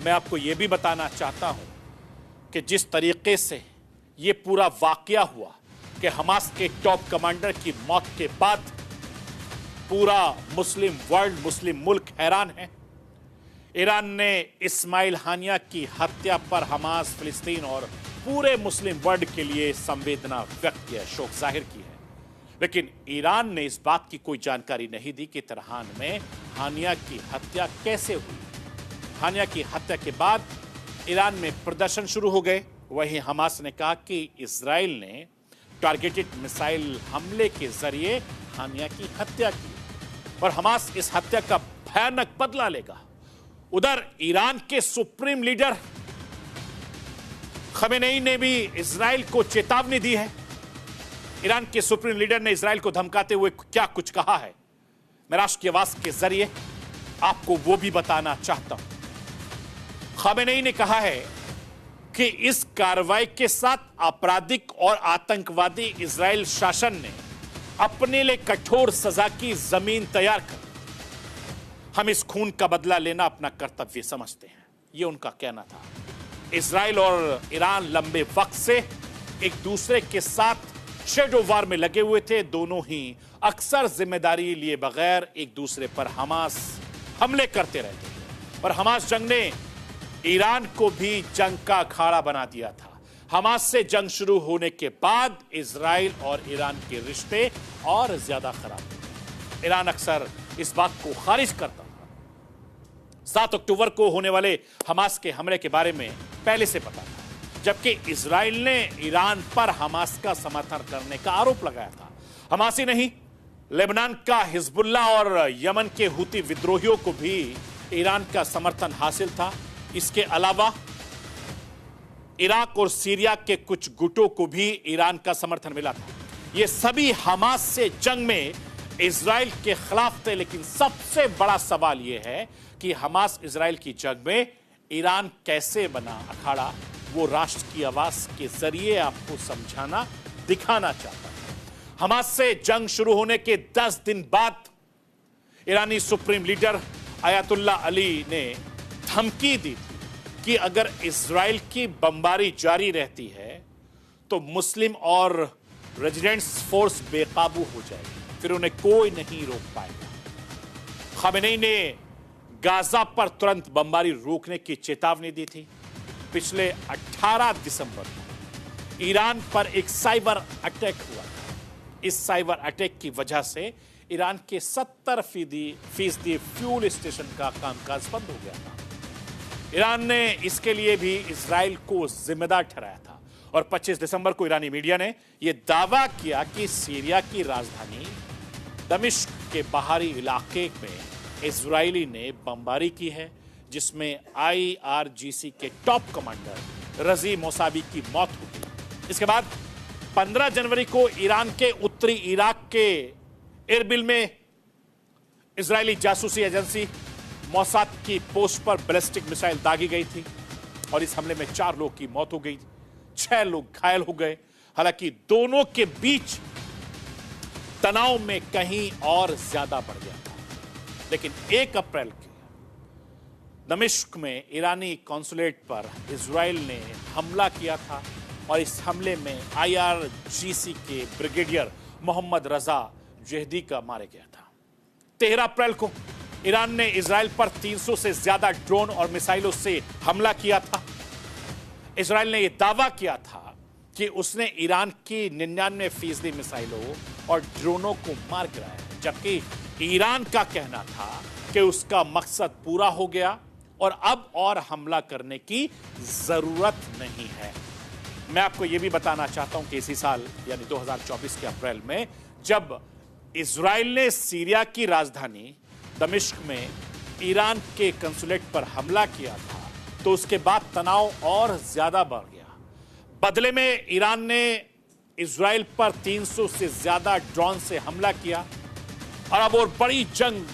मैं आपको यह भी बताना चाहता हूं कि जिस तरीके से यह पूरा वाकया हुआ कि हमास के टॉप कमांडर की मौत के बाद पूरा मुस्लिम वर्ल्ड, मुस्लिम मुल्क हैरान है। ईरान ने इस्माइल हानिया की हत्या पर हमास, फिलिस्तीन और पूरे मुस्लिम वर्ल्ड के लिए संवेदना व्यक्त किया, शोक जाहिर की है। लेकिन ईरान ने इस बात की कोई जानकारी नहीं दी कि तेहरान में हानिया की हत्या कैसे हुई। हानिया की हत्या के बाद ईरान में प्रदर्शन शुरू हो गए। वहीं हमास ने कहा कि इजराइल ने टारगेटेड मिसाइल हमले के जरिए हानिया की हत्या की और हमास इस हत्या का भयानक बदला लेगा। उधर ईरान के सुप्रीम लीडर खमेनेई ने भी इजराइल को चेतावनी दी है। ईरान के सुप्रीम लीडर ने इजराइल को धमकाते हुए क्या कुछ कहा है, मैं राष्ट्र की आवाज के जरिए आपको वो भी बताना चाहता हूं। खमेनेई ने कहा है कि इस कार्रवाई के साथ आपराधिक और आतंकवादी इजराइल शासन ने अपने लिए कठोर सजा की जमीन तैयार कर, हम इस खून का बदला लेना अपना कर्तव्य समझते हैं, यह उनका कहना था। इजराइल और ईरान लंबे वक्त से एक दूसरे के साथ शेडो वार में लगे हुए थे। दोनों ही अक्सर जिम्मेदारी लिए बगैर एक दूसरे पर हमास हमले करते रहते थे और हमास जंग ने ईरान को भी जंग का अखाड़ा बना दिया था। हमास से जंग शुरू होने के बाद इजराइल और ईरान के रिश्ते और ज्यादा खराब हुए। ईरान अक्सर इस बात को खारिज करता था। 7 अक्टूबर को होने वाले हमास के हमले के बारे में पहले से पता था, जबकि इजराइल ने ईरान पर हमास का समर्थन करने का आरोप लगाया था। हमास ही नहीं, लेबनान का हिजबुल्लाह और यमन के हुती विद्रोहियों को भी ईरान का समर्थन हासिल था। इसके अलावा इराक और सीरिया के कुछ गुटों को भी ईरान का समर्थन मिला था। ये सभी हमास से जंग में इजराइल के खिलाफ थे। लेकिन सबसे बड़ा सवाल यह है कि हमास इजराइल की जंग में ईरान कैसे बना अखाड़ा, वो राष्ट्र की आवाज के जरिए आपको समझाना, दिखाना चाहता है। हमास से जंग शुरू होने के 10 दिन बाद ईरानी सुप्रीम लीडर आयतुल्लाह अली ने धमकी दी थी कि अगर इजराइल की बमबारी जारी रहती है तो मुस्लिम और रेजिडेंट्स फोर्स बेकाबू हो जाएगी, फिर उन्हें कोई नहीं रोक पाएगा। खमेनेई ने गाजा पर तुरंत बमबारी रोकने की चेतावनी दी थी। पिछले 18 दिसंबर को ईरान पर एक साइबर अटैक हुआ था। इस साइबर अटैक की वजह से ईरान के 70% फ्यूल स्टेशन का कामकाज बंद हो गया था। ईरान ने इसके लिए भी इजराइल को जिम्मेदार ठहराया था और 25 दिसंबर को ईरानी मीडिया ने यह दावा किया कि सीरिया की राजधानी दमिश्क के बाहरी इलाके में इजरायली ने बमबारी की है, जिसमें IRGC के टॉप कमांडर रजी मोसावी की मौत हो गई। इसके बाद 15 जनवरी को ईरान के उत्तरी इराक के इरबिल में इजरायली जासूसी एजेंसी मोसाद की पोस्ट पर बैलिस्टिक मिसाइल दागी गई थी और इस हमले में 4 लोगों की मौत हो गई, 6 लोग घायल हो गए। हालांकि दोनों के बीच तनाव में कहीं और ज्यादा बढ़ गया था। लेकिन 1 अप्रैल के दमिश्क में ईरानी कॉन्सुलेट पर इजराइल ने हमला किया था और इस हमले में IRGC के ब्रिगेडियर मोहम्मद रजा जहदी का मारा गया था। 13 अप्रैल को ईरान ने इजराइल पर 300 से ज्यादा ड्रोन और मिसाइलों से हमला किया था। इजराइल ने यह दावा किया था कि उसने ईरान की 99% मिसाइलों और ड्रोनों को मार गिराया है, जबकि ईरान का कहना था कि उसका मकसद पूरा हो गया और अब और हमला करने की जरूरत नहीं है। मैं आपको यह भी बताना चाहता हूं कि इसी साल यानी 2024 के अप्रैल में जब इजराइल ने सीरिया की राजधानी दमिश्क में ईरान के कंसुलेट पर हमला किया था तो उसके बाद तनाव और ज्यादा बढ़ गया। बदले में ईरान ने इजराइल पर 300 से ज्यादा ड्रोन से हमला किया और अब और बड़ी जंग